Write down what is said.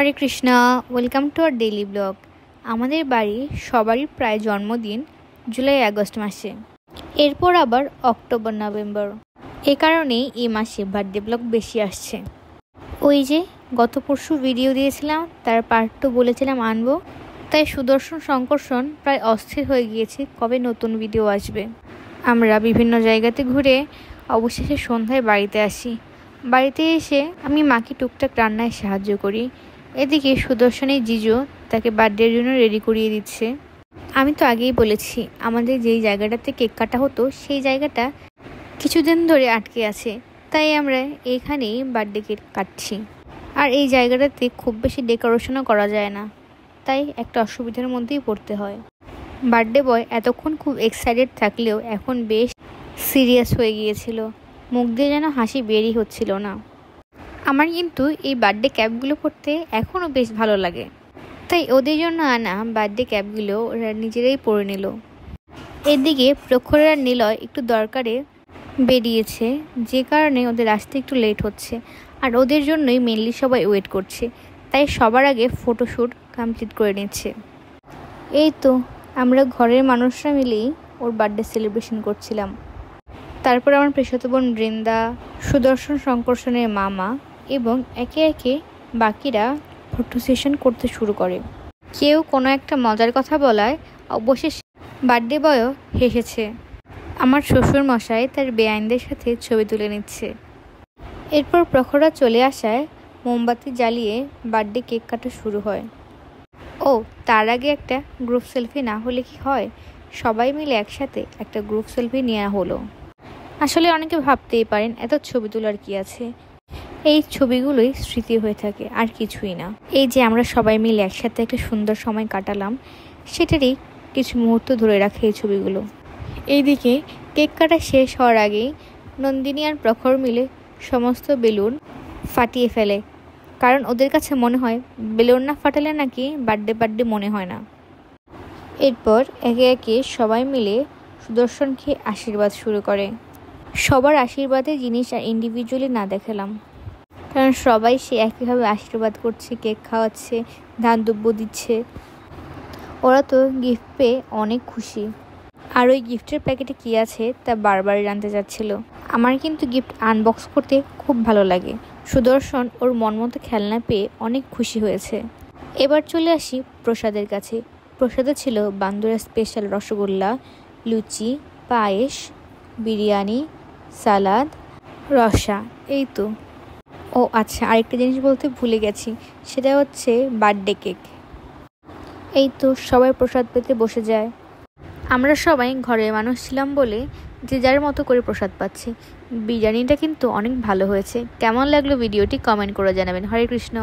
Hare Krishna, welcome to our daily blog. আমাদের বাড়ি সবারই প্রায় জন্মদিন জুলাই আগস্ট মাসে, এরপর আবার অক্টোবর নভেম্বর। এ কারণেই এই মাসে বার্থডে ব্লগ বেশি আসছে। ওই যে গত পরশু ভিডিও দিয়েছিলাম, তার পার্ট 2 বলেছিলাম আনবো, তাই সুদর্শন সংকর্ষণ প্রায় অস্থির হয়ে গিয়েছে কবে নতুন ভিডিও আসবে। আমরা বিভিন্ন জায়গাতে ঘুরে অবশেষে সন্ধ্যায় বাড়িতে আসি। বাড়িতে এসে আমি মাকে টুকটাক রান্নায় সাহায্য করি। এদিকে সুদর্শনের জিজু তাকে বার্থডের জন্য রেডি করিয়ে দিচ্ছে। আমি তো আগেই বলেছি, আমাদের যেই জায়গাটাতে কেক কাটা হতো সেই জায়গাটা কিছুদিন ধরে আটকে আছে, তাই আমরা এইখানেই বার্থডে কেক কাটছি। আর এই জায়গাটাতে খুব বেশি ডেকোরেশনও করা যায় না, তাই একটা অসুবিধার মধ্যেই পড়তে হয়। বার্থডে বয় এতক্ষণ খুব এক্সাইটেড থাকলেও এখন বেশ সিরিয়াস হয়ে গিয়েছিল, মুখ দিয়ে যেন হাসি বেরই হচ্ছিল না। আমার কিন্তু এই বার্থডে ক্যাপগুলো পরতে এখনও বেশ ভালো লাগে, তাই ওদের জন্য আনা বার্থডে ক্যাপগুলো ওরা নিজেরাই পরে নিল। এদিকে প্রখরের আর নিলয় একটু দরকারে বেরিয়েছে, যে কারণে ওদের আসতে একটু লেট হচ্ছে। আর ওদের জন্যই মেনলি সবাই ওয়েট করছে, তাই সবার আগে ফটোশ্যুট কমপ্লিট করে নিচ্ছে। এই তো আমরা ঘরের মানুষরা মিলেই ওর বার্থডে সেলিব্রেশন করছিলাম। তারপর আমার পেশাতো বোন বৃন্দা, সুদর্শন সংকর্ষণের মামা এবং একে একে বাকিরা ফটো সেশন করতে শুরু করে। কেউ কোনো একটা মজার কথা বলায় অবশেষে বার্থডে বয়ও হেসেছে। আমার শ্বশুর মশাই তার বেআইনদের সাথে ছবি তুলে নিচ্ছে। এরপর প্রখরা চলে আসায় মোমবাতি জ্বালিয়ে বার্থডে কেক কাটা শুরু হয়। ও তার আগে একটা গ্রুপ সেলফি না হলে কি হয়, সবাই মিলে একসাথে একটা গ্রুপ সেলফি নেওয়া হলো। আসলে অনেকে ভাবতেই পারেন এত ছবি তোলার কি আছে, এই ছবিগুলোই স্মৃতি হয়ে থাকে আর কিছুই না। এই যে আমরা সবাই মিলে একসাথে একটা সুন্দর সময় কাটালাম, সেটারই কিছু মুহূর্ত ধরে রাখে এই ছবিগুলো। এইদিকে কেক কাটা শেষ হওয়ার আগেই নন্দিনী আর প্রখর মিলে সমস্ত বেলুন ফাটিয়ে ফেলে, কারণ ওদের কাছে মনে হয় বেলুন না ফাটালে নাকি বার্থডে মনে হয় না। এরপর একে একে সবাই মিলে সুদর্শনকে আশীর্বাদ শুরু করে। সবার আশীর্বাদের জিনিস আর ইন্ডিভিজুয়ালি না দেখালাম, কারণ সবাই সে একইভাবে আশীর্বাদ করছে, কেক খাওয়াচ্ছে, ধান দুব্য দিচ্ছে। ওরা তো গিফট পেয়ে অনেক খুশি, আর ওই গিফটের প্যাকেটে কী আছে তা বারবার জানতে চাচ্ছিল। আমার কিন্তু গিফট আনবক্স করতে খুব ভালো লাগে। সুদর্শন ওর মন মতো খেলনা পেয়ে অনেক খুশি হয়েছে। এবার চলে আসি প্রসাদের কাছে। প্রসাদে ছিল বান্দুরা স্পেশাল রসগোল্লা, লুচি, পায়েস, বিরিয়ানি, সালাদ, রসা। এই তো। ও আচ্ছা, আরেকটা জিনিস বলতে ভুলে গেছি, সেটা হচ্ছে বার্থডে কেক। এই তো সবাই প্রসাদ পেতে বসে যায়। আমরা সবাই ঘরের মানুষ ছিলাম বলে যে যার মতো করে প্রসাদ পাচ্ছি। বিরিয়ানিটা কিন্তু অনেক ভালো হয়েছে। কেমন লাগলো ভিডিওটি কমেন্ট করে জানাবেন। হরে কৃষ্ণ।